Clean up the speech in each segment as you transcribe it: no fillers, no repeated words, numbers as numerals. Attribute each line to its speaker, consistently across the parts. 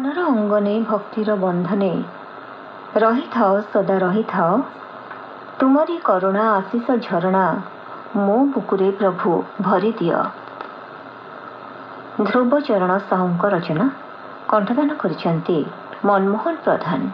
Speaker 1: मनर अंगने भक्तिर बंधने रही थाओ सदा रही थाओ तुमरी करुणा आशीष झरणा मो बुकुरे प्रभु भरी दियो। ध्रुवचरण साहूंक रचना कंठदान करिसेंती मनमोहन प्रधान।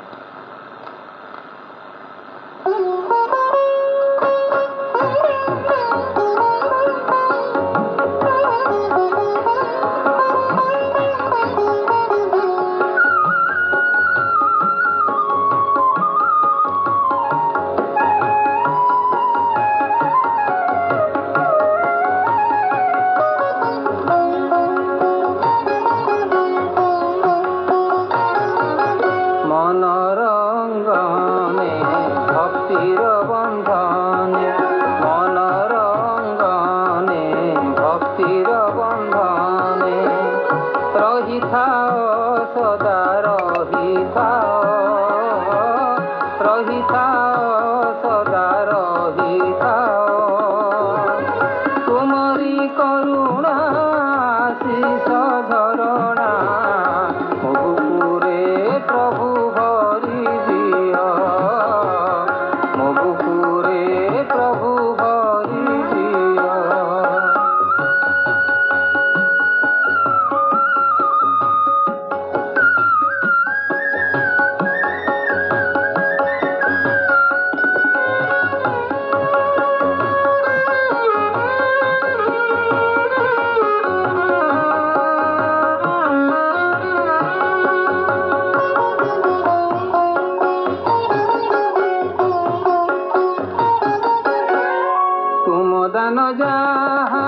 Speaker 2: दान जहा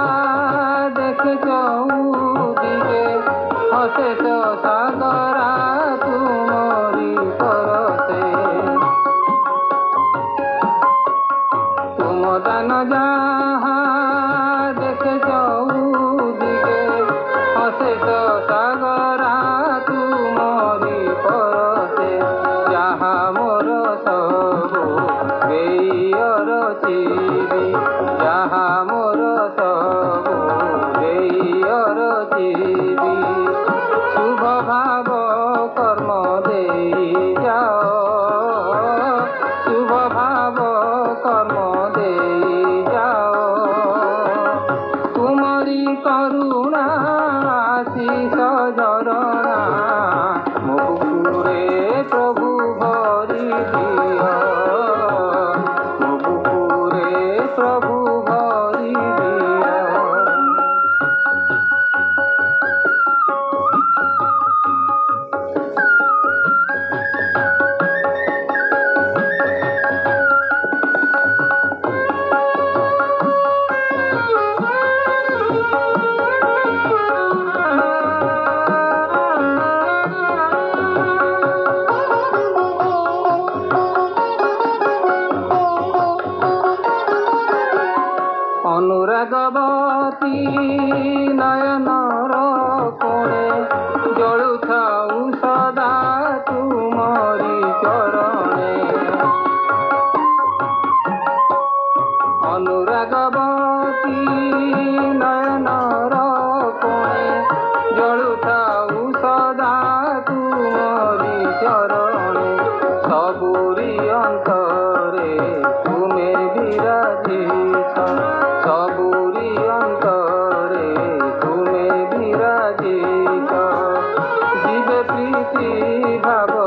Speaker 2: देख चौदिगे हसे तो सागरा तुमरी परसे तुम दान जहा देख चौदिगे हसे तो सागरा तुमरी परसे जहा मोर सबु बेयर चिरी जहा मोर सबु देयर चिरी शुभ भाव कर्म दे जाओ शुभ भाव कर्म दे जाओ तुमरी करुणा आशीष झरणा मो बुकुरे प्रभु भरी दियो मो बुकुरे प्रभु अनुरागवती नयनर कोणे जलुथाऊ सदा तुमरी चरणे अनुरागवती नयनर कोणे जलुथाऊ सदा तुमरी चरणे सबुरी अंतरे तुमे विराजित सबुरी अंतरे तुमे विराजित जीवे प्रीति भाव